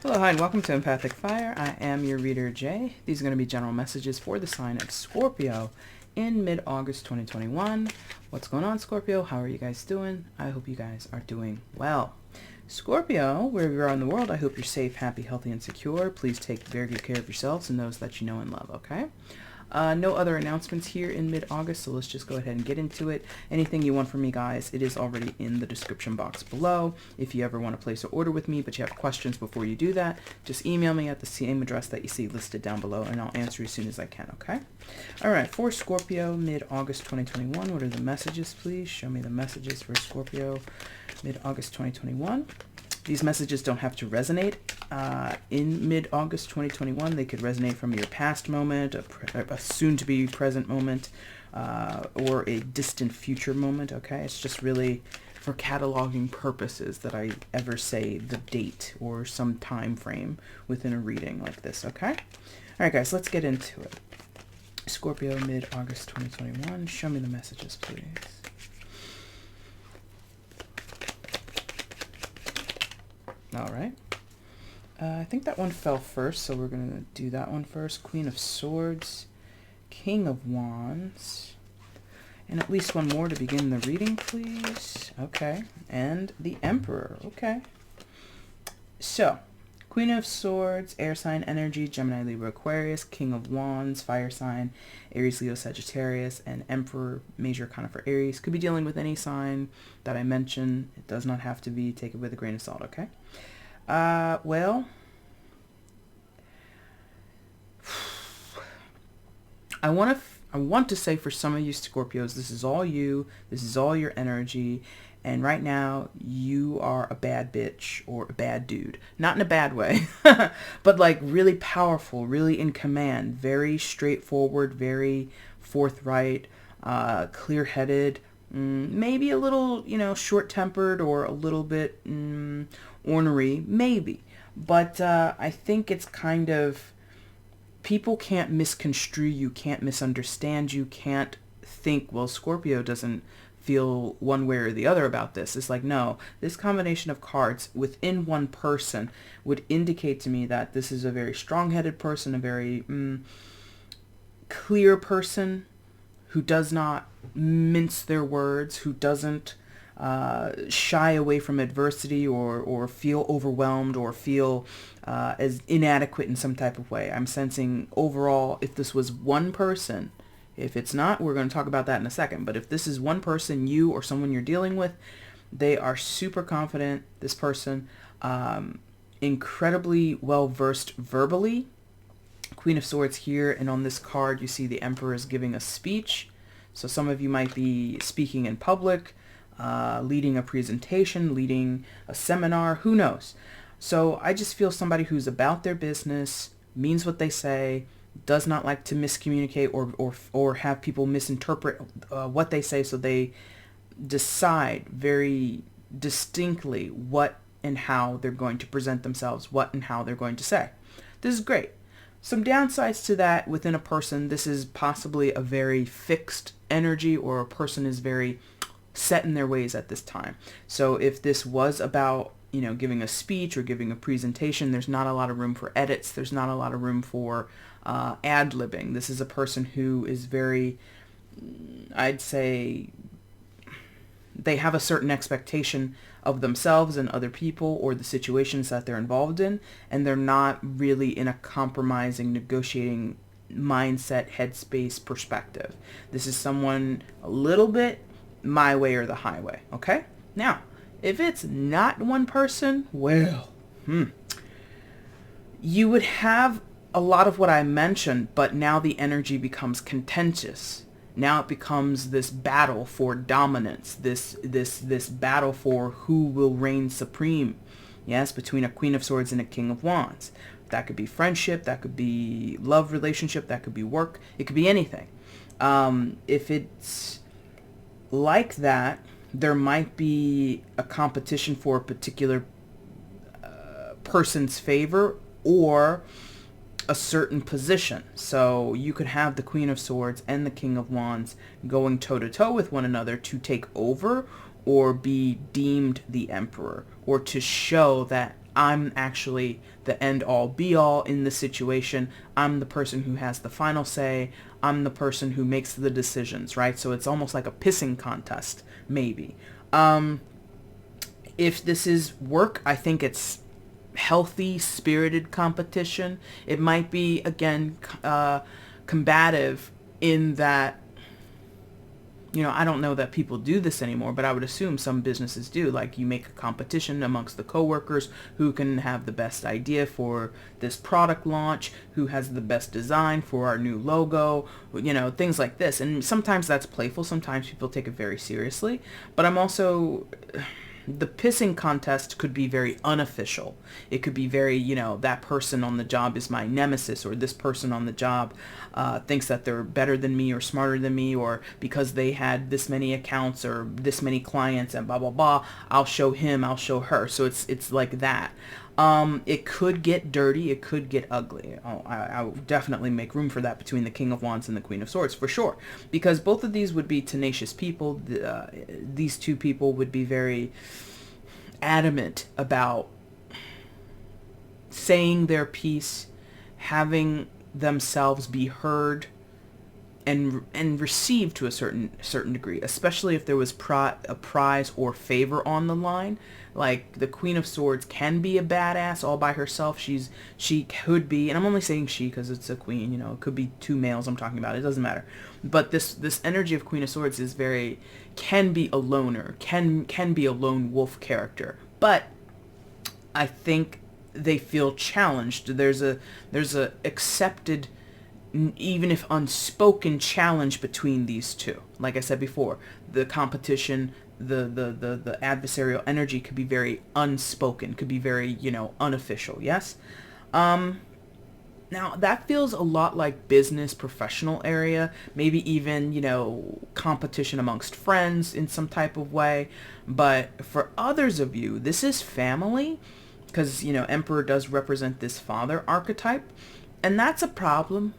Hello, hi, and welcome to EmpathicFire. I am your reader, Jay. These are going to be general messages for the sign of Scorpio in mid-August 2021. What's going on, Scorpio? How are you guys doing? I hope you guys are doing well. Scorpio, wherever you are in the world, I hope you're safe, happy, healthy, and secure. Please take very good care of yourselves and those that you know and love, okay? No other announcements here in mid-August, so let's just go ahead and get into it. Anything you want from me, guys, it is already in the description box below. If you ever want to place an order with me, but you have questions before you do that, just email me at the same address that you see listed down below, and I'll answer as soon as I can, okay? All right, for Scorpio, mid-August 2021, what are the messages, please? Show me the messages for Scorpio, mid-August 2021. These messages don't have to resonate in mid-August 2021. They could resonate from your past moment, a soon-to-be present moment, or a distant future moment, okay? It's just really for cataloging purposes that I ever say the date or some time frame within a reading like this, okay? All right, guys, let's get into it. Scorpio, mid-August 2021. Show me the messages, please. All right. I think that one fell first, so we're going to do that one first. Queen of Swords, King of Wands, and at least one more to begin the reading, please. Okay. And the Emperor. Okay. So, Queen of Swords, air sign energy, Gemini, Libra, Aquarius, King of Wands, fire sign, Aries, Leo, Sagittarius, and Emperor, major arcana for Aries. Could be dealing with any sign that I mention. It does not have to be. Take it with a grain of salt, okay? Well, I want to say for some of you Scorpios, this is all you. This is all your energy. And right now, you are a bad bitch or a bad dude. Not in a bad way, but like really powerful, really in command, very straightforward, very forthright, clear-headed, maybe a little, short-tempered or a little bit ornery, maybe. But I think it's kind of, people can't misconstrue you, can't misunderstand you, can't think, well, Scorpio doesn't feel one way or the other about this. It's like, no, this combination of cards within one person would indicate to me that this is a very strong-headed person, a very clear person who does not mince their words, who doesn't shy away from adversity or feel overwhelmed or feel as inadequate in some type of way. I'm sensing overall, if this was one person, if it's not, we're going to talk about that in a second. But if this is one person, you or someone you're dealing with, they are super confident, this person, incredibly well-versed verbally. Queen of Swords here, and on this card, you see the Emperor is giving a speech. So some of you might be speaking in public, leading a presentation, leading a seminar, who knows? So I just feel somebody who's about their business, means what they say, does not like to miscommunicate or have people misinterpret what they say, so they decide very distinctly what and how they're going to present themselves, what and how they're going to say. This is great. Some downsides to that within a person, this is possibly a very fixed energy, or a person is very set in their ways at this time. So if this was about, giving a speech or giving a presentation, there's not a lot of room for edits. There's not a lot of room for ad-libbing. This is a person who is very, I'd say, they have a certain expectation of themselves and other people or the situations that they're involved in, and they're not really in a compromising, negotiating mindset, headspace, perspective. This is someone a little bit my way or the highway, okay? Now, if it's not one person, well, you would have a lot of what I mentioned, but now the energy becomes contentious. Now it becomes this battle for dominance, this battle for who will reign supreme, yes, between a Queen of Swords and a King of Wands. That could be friendship, that could be love relationship, that could be work, it could be anything. If it's like that, there might be a competition for a particular person's favor or a certain position. So you could have the Queen of Swords and the King of Wands going toe-to-toe with one another to take over or be deemed the Emperor, or to show that I'm actually the end all be all in the situation. I'm the person who has the final say. I'm the person who makes the decisions, right? So it's almost like a pissing contest, maybe. If this is work, I think it's healthy, spirited competition. It might be, again, combative in that, I don't know that people do this anymore, but I would assume some businesses do. Like, you make a competition amongst the coworkers who can have the best idea for this product launch, who has the best design for our new logo, things like this. And sometimes that's playful. Sometimes people take it very seriously. But I'm also... The pissing contest could be very unofficial. It could be very, that person on the job is my nemesis, or this person on the job thinks that they're better than me or smarter than me, or because they had this many accounts or this many clients and blah, blah, blah, I'll show him, I'll show her. So it's like that. It could get dirty. It could get ugly. I would definitely make room for that between the King of Wands and the Queen of Swords, for sure. Because both of these would be tenacious people. These two people would be very adamant about saying their piece, having themselves be heard and received to a certain degree, especially if there was a prize or favor on the line. Like, the Queen of Swords can be a badass all by herself. She could be, and I'm only saying she because it's a queen, it could be two males I'm talking about. It doesn't matter. But this energy of Queen of Swords is can be a loner, can be a lone wolf character. But I think they feel challenged. There's a accepted, even if unspoken, challenge between these two. Like I said before, the competition, the adversarial energy could be very unspoken, could be very, unofficial. Yes? Now, that feels a lot like business, professional area, maybe even, competition amongst friends in some type of way. But for others of you, this is family, because, Emperor does represent this father archetype, and that's a problem.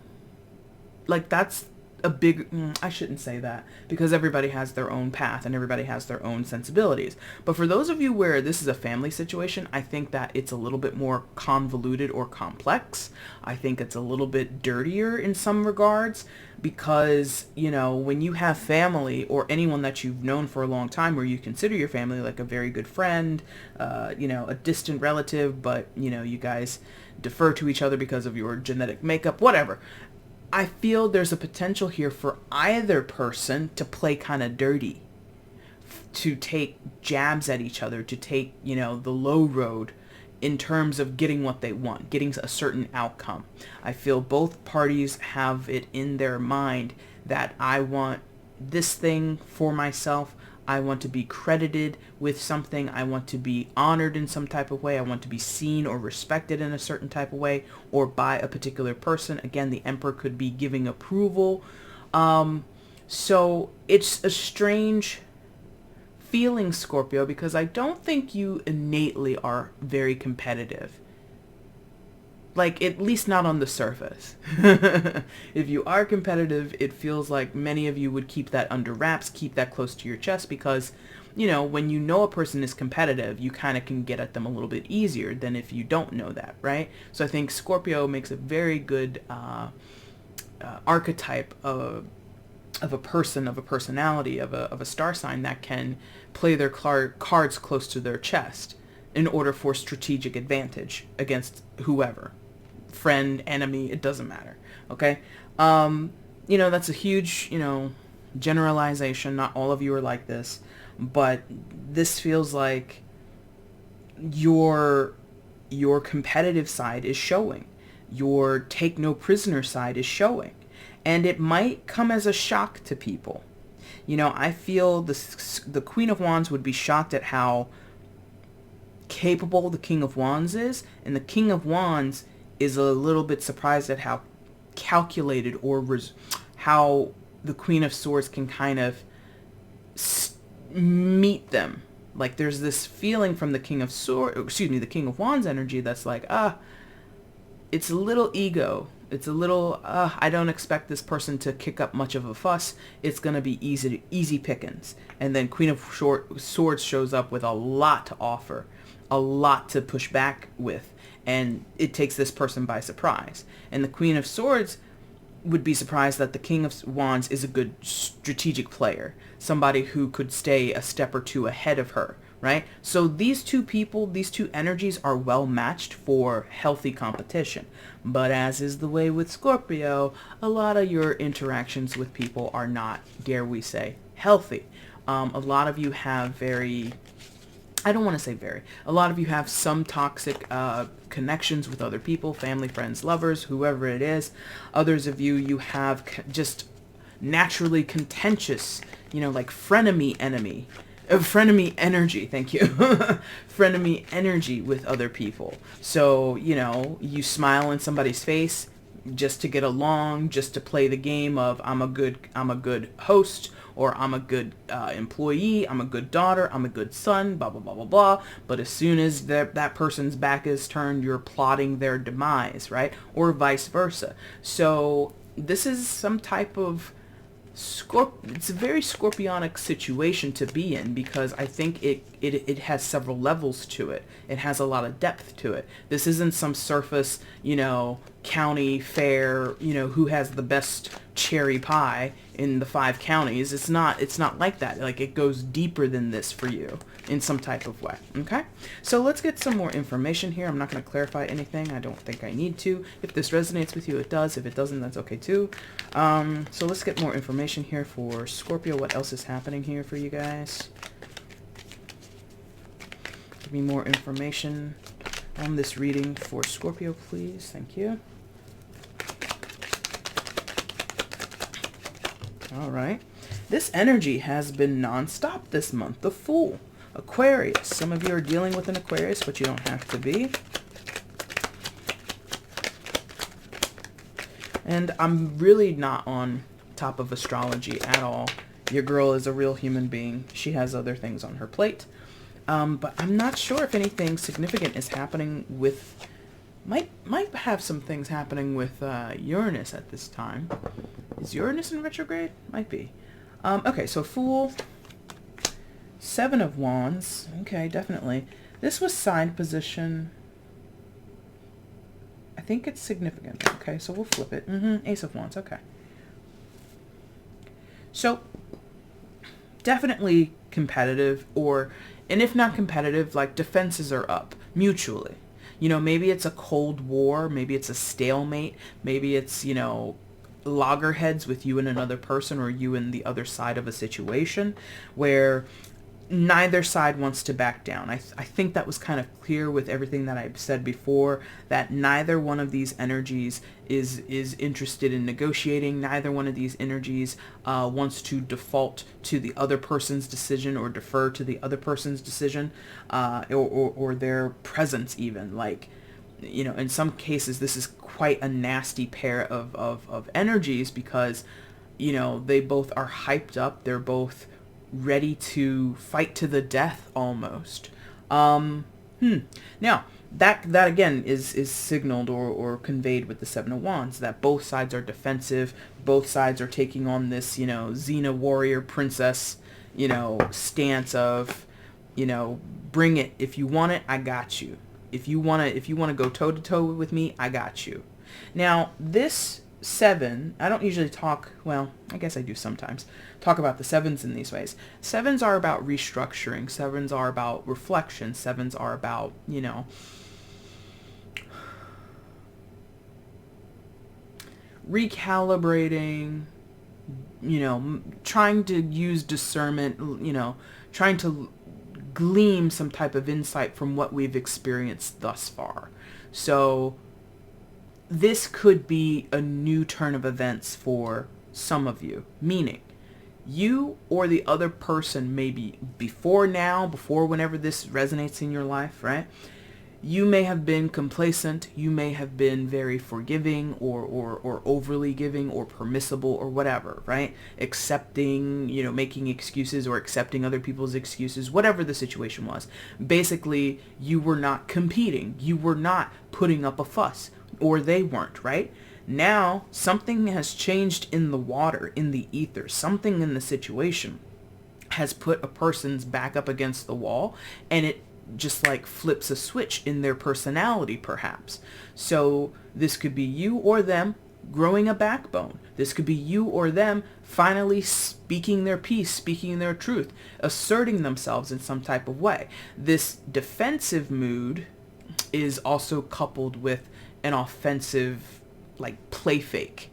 Like, that's a big... I shouldn't say that, because everybody has their own path and everybody has their own sensibilities. But for those of you where this is a family situation, I think that it's a little bit more convoluted or complex. I think it's a little bit dirtier in some regards, because, when you have family or anyone that you've known for a long time, where you consider your family like a very good friend, a distant relative, but, you guys defer to each other because of your genetic makeup, whatever. I feel there's a potential here for either person to play kind of dirty, to take jabs at each other, to take, the low road in terms of getting what they want, getting a certain outcome. I feel both parties have it in their mind that I want this thing for myself. I want to be credited with something. I want to be honored in some type of way. I want to be seen or respected in a certain type of way, or by a particular person. Again, the Emperor could be giving approval. So it's a strange feeling, Scorpio, because I don't think you innately are very competitive. Like, at least not on the surface. If you are competitive, it feels like many of you would keep that under wraps, keep that close to your chest, because, when you know a person is competitive, you kind of can get at them a little bit easier than if you don't know that, right? So I think Scorpio makes a very good archetype of a person, of a personality, of a star sign that can play their cards close to their chest in order for strategic advantage against whoever. Friend, enemy, it doesn't matter. Okay? That's a huge, generalization. Not all of you are like this, but this feels like your competitive side is showing. Your take no prisoner side is showing. And it might come as a shock to people. I feel the Queen of Wands would be shocked at how capable the King of Wands is, and the King of Wands is a little bit surprised at how calculated or how the Queen of Swords can kind of meet them. Like, there's this feeling from the King of Wands energy that's like, it's a little ego. It's a little, I don't expect this person to kick up much of a fuss. It's going to be easy pickings. And then Queen of Swords shows up with a lot to offer. a lot to push back with, and it takes this person by surprise. And the Queen of Swords would be surprised that the King of Wands is a good strategic player, somebody who could stay a step or two ahead of her, right? So these two people, these two energies are well matched for healthy competition. But as is the way with Scorpio, a lot of your interactions with people are not, dare we say, healthy. A lot of you have I don't want to say a lot of you have some toxic connections with other people, family, friends, lovers, whoever it is. Others of you, you have just naturally contentious, like frenemy energy, thank you. Frenemy energy with other people. So, you smile in somebody's face just to get along, just to play the game of I'm a good host, or I'm a good employee, I'm a good daughter, I'm a good son, blah, blah, blah, blah, blah. But as soon as that person's back is turned, you're plotting their demise, right? Or vice versa. So this is some type of it's a very scorpionic situation to be in, because I think it has several levels to it. It has a lot of depth to it. This isn't some surface, county fair, who has the best cherry pie in the 5 counties. It's not like that. Like, it goes deeper than this for you in some type of way. Okay? So let's get some more information here. I'm not going to clarify anything. I don't think I need to. If this resonates with you, it does. If it doesn't, that's okay too. So let's get more information here for Scorpio. What else is happening here for you guys? Give me more information on this reading for Scorpio, please. Thank you. All right. This energy has been non-stop this month. The Fool. Aquarius. Some of you are dealing with an Aquarius, but you don't have to be. And I'm really not on top of astrology at all. Your girl is a real human being. She has other things on her plate. But I'm not sure if anything significant is happening with... Might have some things happening with Uranus at this time. Is Uranus in retrograde? Might be. Okay, so Fool. 7 of Wands. Okay, definitely. This was side position. I think it's significant. Okay, so we'll flip it. Ace of Wands. Okay. So, definitely competitive, and if not competitive, like defenses are up mutually. Maybe it's a cold war, maybe it's a stalemate, maybe it's, loggerheads with you and another person, or you and the other side of a situation where neither side wants to back down. I think that was kind of clear with everything that I've said before, that neither one of these energies is interested in negotiating. Neither one of these energies wants to default to the other person's decision, or defer to the other person's decision, or their presence even. Like, in some cases, this is quite a nasty pair of energies, because, they both are hyped up. They're both ready to fight to the death almost. Now, that again is signaled or conveyed with the 7 of Wands, that both sides are defensive. Both sides are taking on this, Xena warrior princess, stance of, bring it. If you want it, I got you. If you want to go toe to toe with me, I got you. Now, this 7, I don't usually talk, well, I guess I do sometimes, talk about the 7s in these ways. 7s are about restructuring. 7s are about reflection. 7s are about, recalibrating, trying to use discernment, trying to glean some type of insight from what we've experienced thus far. So this could be a new turn of events for some of you, meaning you or the other person, maybe before whenever this resonates in your life, right? You may have been complacent, you may have been very forgiving or overly giving or permissible or whatever, right? Accepting, making excuses or accepting other people's excuses, whatever the situation was. Basically, you were not competing. You were not putting up a fuss, or they weren't, right? Now, something has changed in the water, in the ether. Something in the situation has put a person's back up against the wall, and just like flips a switch in their personality, perhaps. So this could be you or them growing a backbone. This could be you or them finally speaking their piece, speaking their truth, asserting themselves in some type of way. This defensive mood is also coupled with an offensive, like, play fake.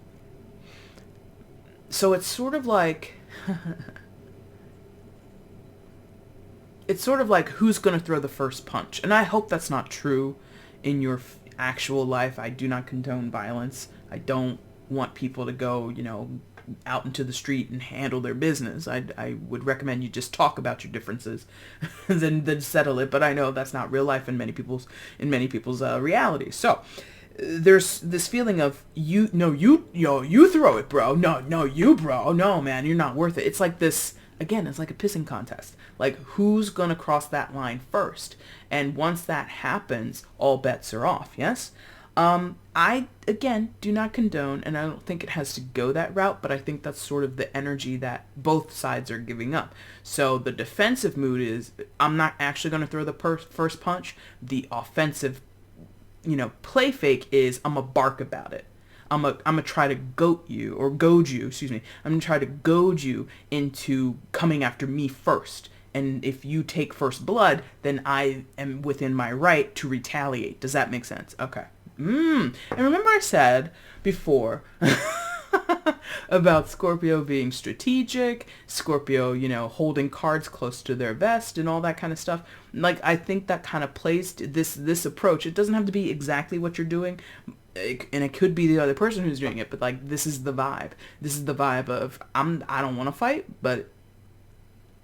So it's sort of like it's sort of like who's going to throw the first punch. And I hope that's not true in your actual life. I do not condone violence. I don't want people to go, you know, out into the street and handle their business. I would recommend you just talk about your differences than settle it. But I know that's not real life in many people's reality. So there's this feeling of you throw it, bro. No, you, bro. No, man, you're not worth it. It's like this. Again, it's like a pissing contest. Like, who's going to cross that line first? And once that happens, all bets are off, yes? I, again, do not condone, and I don't think it has to go that route, but I think that's sort of the energy that both sides are giving up. So the defensive mood is, I'm not actually going to throw the first punch. The offensive, play fake is, I'm going to bark about it. I'm gonna try to goad you. I'm gonna try to goad you into coming after me first. And if you take first blood, then I am within my right to retaliate. Does that make sense? Okay. And remember I said before about Scorpio being strategic, Scorpio, holding cards close to their vest and all that kind of stuff. Like, I think that kind of plays to this approach. It doesn't have to be exactly what you're doing. And it could be the other person who's doing it, but like, this is the vibe. This is the vibe of I don't want to fight, but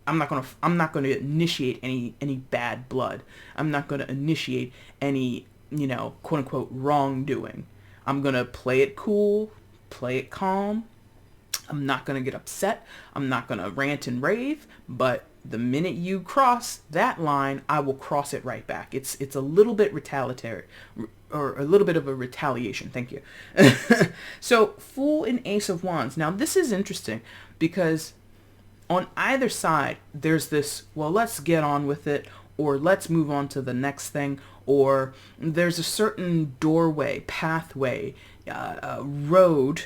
I'm not gonna initiate any bad blood. I'm not gonna initiate any quote unquote wrongdoing. I'm gonna play it cool, play it calm. I'm not gonna get upset. I'm not gonna rant and rave. But the minute you cross that line, I will cross it right back. It's a little bit retaliatory. Or a little bit of a retaliation. Thank you. So, Fool and Ace of Wands. Now, this is interesting because on either side, there's this, well, let's get on with it, or let's move on to the next thing, or there's a certain doorway, pathway, road,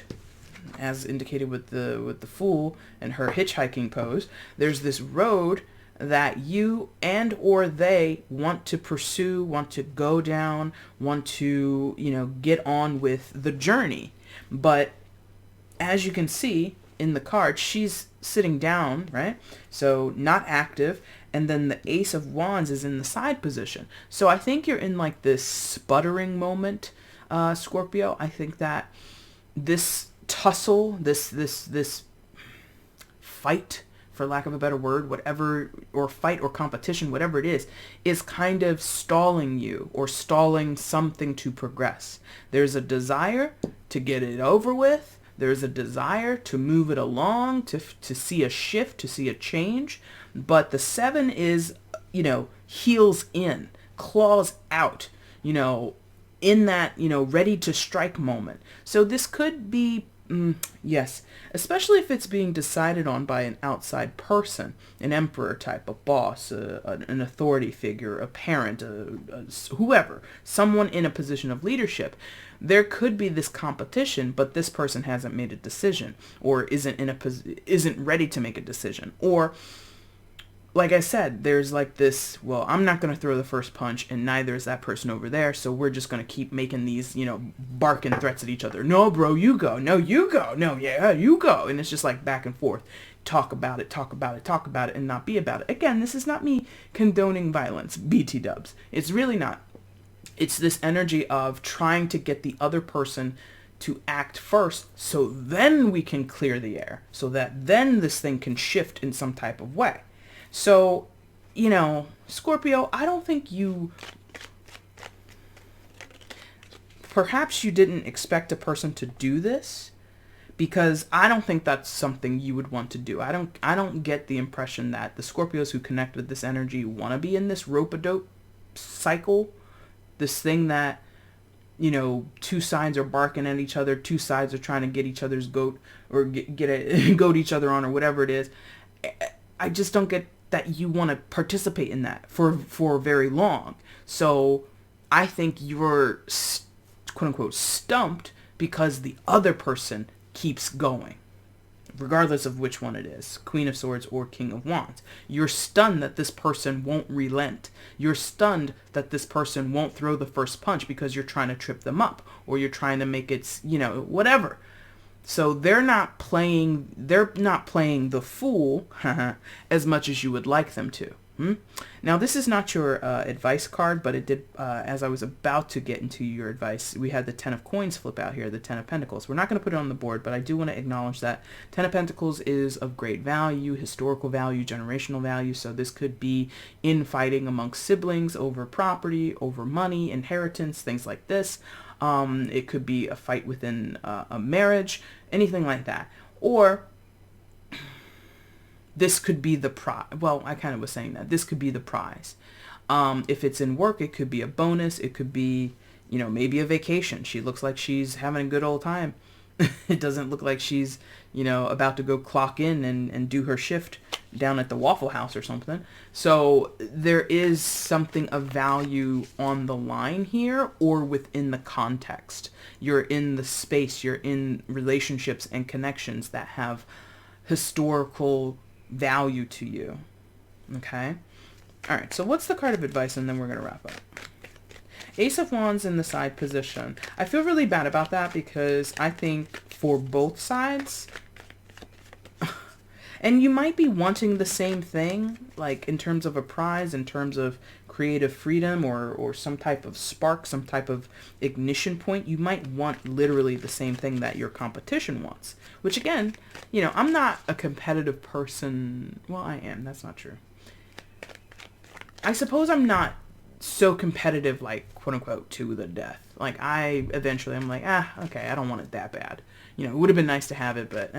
as indicated with the Fool and her hitchhiking pose. There's this road that you and or they want to pursue, want to go down, want to, get on with the journey. But as you can see in the card, she's sitting down, right? So not active. And then the Ace of Wands is in the side position. So I think you're in like this sputtering moment, Scorpio. I think that this tussle, this fight, for lack of a better word, whatever, or fight or competition, whatever it is kind of stalling you or stalling something to progress. There's a desire to get it over with. There's a desire to move it along, to see a shift, to see a change. But the 7 is, heels in, claws out, in that, ready to strike moment. So this could be, yes, especially if it's being decided on by an outside person, an emperor type, a boss, an authority figure, a parent, whoever, someone in a position of leadership. There could be this competition, but this person hasn't made a decision, or isn't ready to make a decision, or, like I said, there's like this, well, I'm not going to throw the first punch, and neither is that person over there, so we're just going to keep making these, barking threats at each other. No, bro, you go. No, you go. No, yeah, you go. And it's just like back and forth. Talk about it, and not be about it. Again, this is not me condoning violence, BT dubs. It's really not. It's this energy of trying to get the other person to act first, so then we can clear the air, so that then this thing can shift in some type of way. So, Scorpio, I don't think perhaps you didn't expect a person to do this, because I don't think that's something you would want to do. I don't get the impression that the Scorpios who connect with this energy want to be in this rope-a-dope cycle, this thing that, two sides are barking at each other, two sides are trying to get each other's goat, or goat each other on, or whatever it is. I just don't get that you want to participate in that for very long. So I think you're quote unquote stumped because the other person keeps going, regardless of which one it is, Queen of Swords or King of Wands. You're stunned that this person won't relent. You're stunned that this person won't throw the first punch because you're trying to trip them up, or you're trying to make it, whatever. So they're not playing the fool as much as you would like them to. Now, this is not your advice card, but it did, as I was about to get into your advice, we had the 10 of Coins flip out here, the 10 of Pentacles. We're not going to put it on the board, but I do want to acknowledge that 10 of Pentacles is of great value, historical value, generational value. So this could be infighting amongst siblings over property, over money, inheritance, things like this. It could be a fight within a marriage, anything like that. Or this could be the prize. Well, I kind of was saying that. This could be the prize. If it's in work, it could be a bonus. It could be, maybe a vacation. She looks like she's having a good old time. It doesn't look like she's, about to go clock in and do her shift down at the Waffle House or something. So there is something of value on the line here, or within the context. You're in the space. You're in relationships and connections that have historical value to you. Okay? All right, so what's the card of advice, and then we're going to wrap up. Ace of Wands in the side position. I feel really bad about that because I think for both sides, and you might be wanting the same thing, like in terms of a prize, in terms of creative freedom, or some type of spark, some type of ignition point. You might want literally the same thing that your competition wants, which again, I'm not a competitive person. Well, I am. That's not true. I suppose I'm not so competitive, like, quote unquote, to the death. Like, I'm like, okay, I don't want it that bad. It would have been nice to have it, but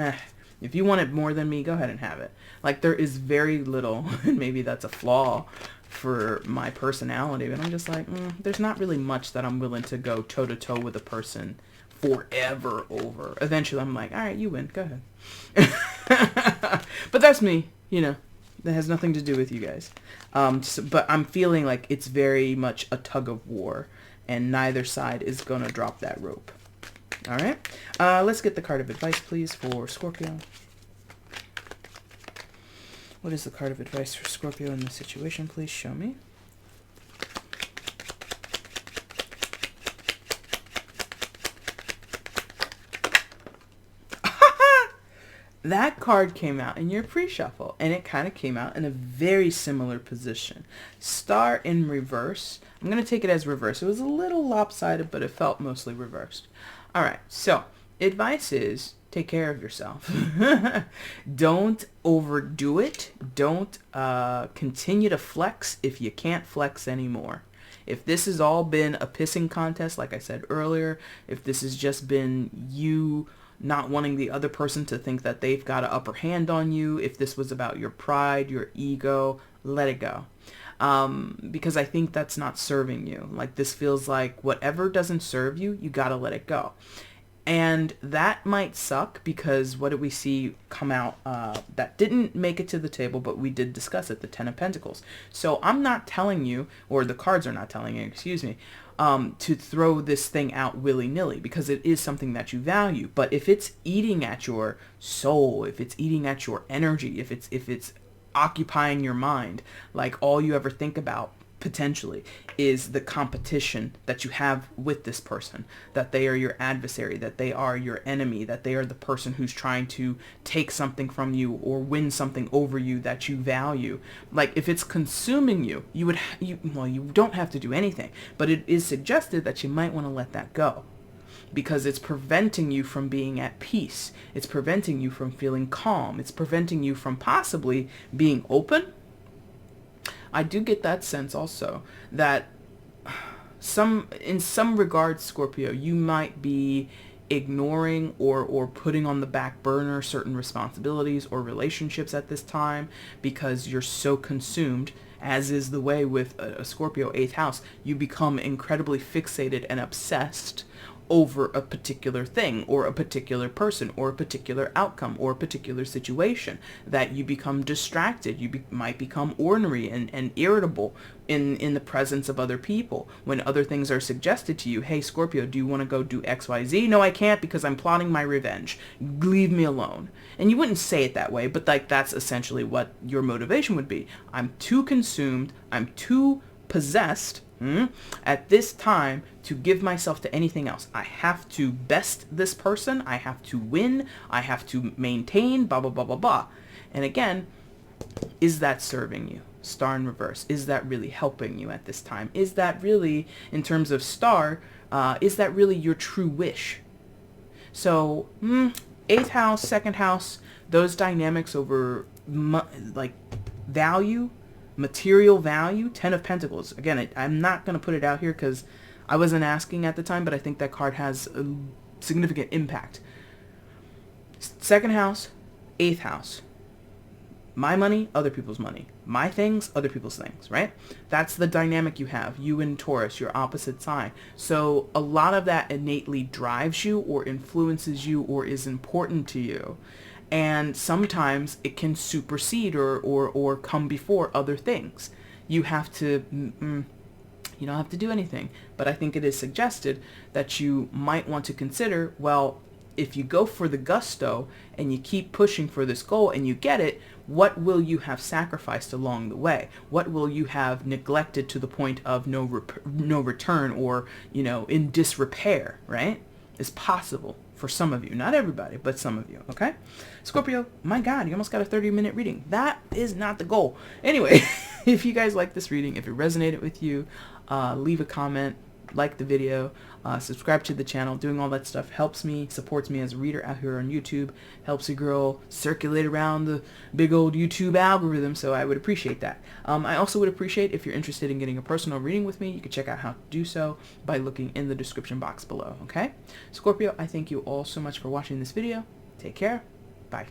if you want it more than me, go ahead and have it. Like, there is very little, and maybe that's a flaw for my personality, but I'm just like, there's not really much that I'm willing to go toe-to-toe with a person forever over. Eventually, I'm like, all right, you win. Go ahead. But that's me, That has nothing to do with you guys. But I'm feeling like it's very much a tug of war, and neither side is going to drop that rope. All right? Let's get the card of advice, please, for Scorpio. What is the card of advice for Scorpio in this situation? Please show me. That card came out in your pre-shuffle, and it kind of came out in a very similar position. Star in reverse. I'm going to take it as reverse. It was a little lopsided, but it felt mostly reversed. All right, so advice is take care of yourself. Don't overdo it. Don't continue to flex if you can't flex anymore. If this has all been a pissing contest, like I said earlier, if this has just been you not wanting the other person to think that they've got an upper hand on you, if this was about your pride, your ego, let it go. Because I think that's not serving you. Like, this feels like whatever doesn't serve you, you gotta let it go. And that might suck because what did we see come out that didn't make it to the table, but we did discuss it, the 10 of Pentacles. So I'm not telling you, or the cards are not telling you, excuse me, to throw this thing out willy-nilly, because it is something that you value. But if it's eating at your soul, if it's eating at your energy, if it's occupying your mind, like all you ever think about potentially is the competition that you have with this person, that they are your adversary, that they are your enemy, that they are the person who's trying to take something from you or win something over you that you value. Like, if it's consuming you, you don't have to do anything, but it is suggested that you might want to let that go, because it's preventing you from being at peace. It's preventing you from feeling calm. It's preventing you from possibly being open. I do get that sense also that in some regards, Scorpio, you might be ignoring or putting on the back burner certain responsibilities or relationships at this time because you're so consumed, as is the way with a Scorpio 8th house. You become incredibly fixated and obsessed over a particular thing or a particular person or a particular outcome or a particular situation, that you become distracted. You might become ornery and irritable in the presence of other people when other things are suggested to you. Hey, Scorpio, do you want to go do XYZ? No, I can't because I'm plotting my revenge. Leave me alone. And you wouldn't say it that way, but like that's essentially what your motivation would be. I'm too consumed. I'm too possessed at this time to give myself to anything else. I have to best this person. I have to win. I have to maintain, blah, blah, blah, blah, blah. And again, is that serving you? Star in reverse. Is that really helping you at this time? Is that really, in terms of star, is that really your true wish? So, 8th house, 2nd house, those dynamics over like value, material value. 10 of Pentacles. Again, I'm not going to put it out here because I wasn't asking at the time, but I think that card has a significant impact. 2nd house, 8th house. My money, other people's money. My things, other people's things, right? That's the dynamic you have. You and Taurus, your opposite sign. So a lot of that innately drives you or influences you or is important to you. And sometimes it can supersede or come before other things. You have to, you don't have to do anything. But I think it is suggested that you might want to consider, well, if you go for the gusto and you keep pushing for this goal and you get it, what will you have sacrificed along the way? What will you have neglected to the point of no return or, in disrepair, right? It's possible for some of you. Not everybody, but some of you, okay? Scorpio, my God, you almost got a 30-minute reading. That is not the goal. Anyway, if you guys like this reading, if it resonated with you, leave a comment, like the video, subscribe to the channel. Doing all that stuff helps me, supports me as a reader out here on YouTube, helps a girl circulate around the big old YouTube algorithm, so I would appreciate that. I also would appreciate if you're interested in getting a personal reading with me. You can check out how to do so by looking in the description box below, okay? Scorpio, I thank you all so much for watching this video. Take care. Bye.